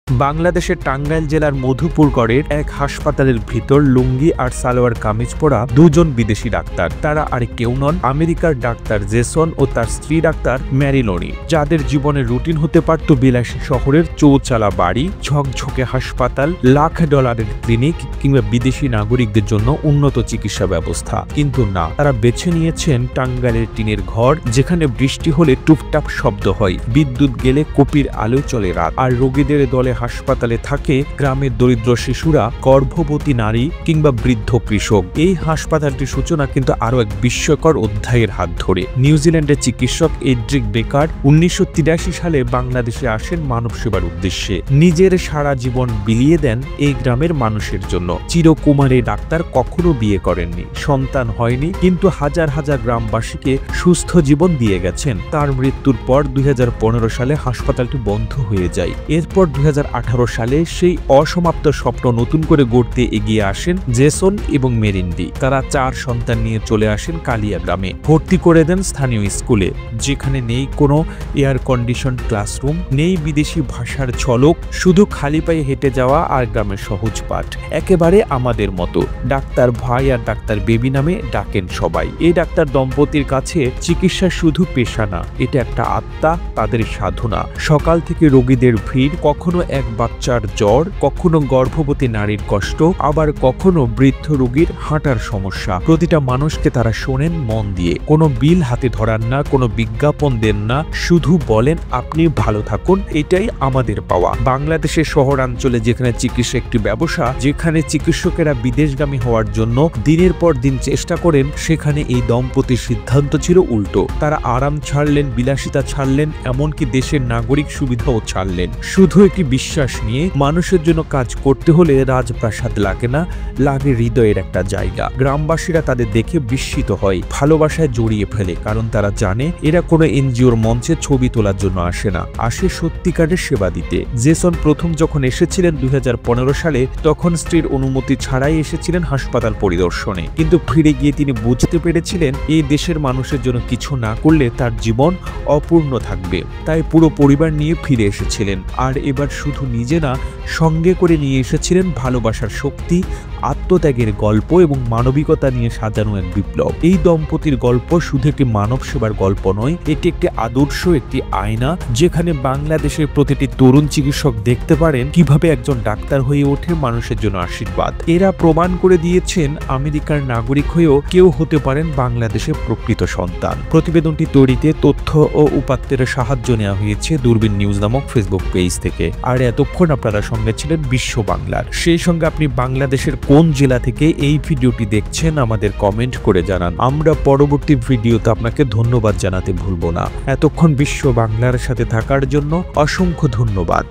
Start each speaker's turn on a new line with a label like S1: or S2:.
S1: বাংলাদেশের টাঙ্গাইল জেলার মধুপুরগড়ের এক হাসপাতালের ভিতর লুঙ্গি আর সালোয়ার কামিজ পরা দুজন বিদেশি ডাক্তার। তারা আর কেউ নন, আমেরিকার ডাক্তার জেসন ও তার স্ত্রী ডাক্তার ম্যারিলোনি, যাদের জীবনের রুটিন হতে পারত বিলাসী শহরের চৌচালা বাড়ি, ঝকঝকে হাসপাতাল, লাখ ডলারের ক্লিনিক কিংবা বিদেশি নাগরিকদের জন্য উন্নত চিকিৎসা ব্যবস্থা। কিন্তু না, তারা বেছে নিয়েছেন টাঙ্গাইলের টিনের ঘর, যেখানে বৃষ্টি হলে টুপটাপ শব্দ হয়, বিদ্যুৎ গেলে কপির আলো চলে রাত, আর রোগীদের দলে হাসপাতালে থাকে গ্রামের দরিদ্র শিশুরা, গর্ভবতী নারী কিংবা বৃদ্ধ কৃষক। এই হাসপাতালটির সূচনা কিন্তু আরো এক বিস্ময়কর অধ্যায়ের হাত ধরে। নিউজিল্যান্ডের চিকিৎসক এড্রিক বেকার 1983 সালে বাংলাদেশে আসেন মানব সেবার উদ্দেশ্যে। নিজের সারা জীবন বিলিয়ে দেন এই গ্রামের মানুষের জন্য। চিরকুমারী ডাক্তার কখনো বিয়ে করেননি, সন্তান হয়নি, কিন্তু হাজার হাজার গ্রামবাসীকে সুস্থ জীবন দিয়ে গেছেন। তার মৃত্যুর পর 2015 সালে হাসপাতালটি বন্ধ হয়ে যায়। এরপর 2018 সালে সেই অসমাপ্ত স্বপ্ন নতুন করে গড়তে এগিয়ে আসেন জেসন এবং মেরিন্ডি। তারা 4 সন্তান নিয়ে চলে আসেন কালিয়া গ্রামে, ভর্তি করে দেন স্থানীয় স্কুলে, যেখানে নেই কোনো এয়ার কন্ডিশন ক্লাসরুম, নেই বিদেশি ভাষার ঝলক, শুধু খালি পায়ে হেঁটে যাওয়া আর গ্রামের সহজ পাঠ। একেবারে আমাদের মতো। ডাক্তার ভাই আর ডাক্তার বেবি নামে ডাকেন সবাই। এই ডাক্তার দম্পতির কাছে চিকিৎসা শুধু পেশা না, এটা একটা আত্মা, তাদের সাধনা। সকাল থেকে রোগীদের ভিড়, কখনো এক বাচ্চার জ্বর, কখনো গর্ভবতী নারীর কষ্ট, আবার কখনো বৃদ্ধ রোগীর হাঁটার সমস্যা। প্রতিটা মানুষকে তারা শোনেন মন দিয়ে, কোনো বিল হাতে ধরান না, কোনো বিজ্ঞাপন দেন না, শুধু বলেন আপনি ভালো থাকুন, এটাই আমাদের পাওয়া। বাংলাদেশের শহরাঞ্চলে যেখানে চিকিৎসা একটি ব্যবসা, যেখানে চিকিৎসকেরা বিদেশগামী হওয়ার জন্য দিনের পর দিন চেষ্টা করেন, সেখানে এই দম্পতির সিদ্ধান্ত ছিল উল্টো। তারা আরাম ছাড়লেন, বিলাসিতা ছাড়লেন, এমনকি দেশের নাগরিক সুবিধাও ছাড়লেন, শুধু একটি বিশ্বাস নিয়ে মানুষের জন্য কাজ করতে হলে রাজপ্রাসাদ লাগে না, লাগে হৃদয়ের একটা জায়গা। গ্রামবাসীরা তাদের দেখে বিস্মিত হয়, ভালোবাসায় জড়িয়ে ফেলে, কারণ তারা জানে এরা কোনো এনজিওর মঞ্চে ছবি তোলার জন্য আসে না, আসে সত্যিকারের সেবা দিতে। জেসন প্রথম যখন এসেছিলেন 2015 সালে, তখন স্ত্রীর অনুমতি ছাড়াই এসেছিলেন হাসপাতাল পরিদর্শনে, কিন্তু ফিরে গিয়ে তিনি বুঝতে পেরেছিলেন এই দেশের মানুষের জন্য কিছু না করলে তার জীবন অপূর্ণ থাকবে। তাই পুরো পরিবার নিয়ে ফিরে এসেছিলেন, আর এবার শুধু নিজে না, সঙ্গে করে নিয়ে এসেছিলেন ভালোবাসার শক্তি, আত্মত্যাগের গল্প এবং মানবিকতা নিয়ে সাজানো এক বিপ্লব। এই দম্পতির গল্প শুধু একটি মানব সেবার গল্প নয়, এটি একটি আদর্শ, একটি আয়না, যেখানে বাংলাদেশের প্রতিটি তরুণ চিকিৎসক দেখতে পারেন কিভাবে একজন ডাক্তার হয়ে ওঠে মানুষের জন্য আশীর্বাদ। এরা প্রমাণ করে দিয়েছেন আমেরিকার নাগরিক হয়েও কেউ হতে পারেন বাংলাদেশের প্রকৃত সন্তান। প্রতিবেদনটি তৈরিতে তথ্য ও উপাত্তের সাহায্য নেওয়া হয়েছে দূরবীন নিউজ নামক ফেসবুক পেজ থেকে। আর এতক্ষণ আপনারা সঙ্গে ছিলেন বিশ্ব বাংলার। সেই সঙ্গে আপনি বাংলাদেশের কোন জেলা থেকে এই ভিডিওটি দেখছেন আমাদের কমেন্ট করে জানান। আমরা পরবর্তী ভিডিওতে আপনাকে ধন্যবাদ জানাতে ভুলব না। এতক্ষণ বিশ্ব বাংলার সাথে থাকার জন্য অসংখ্য ধন্যবাদ।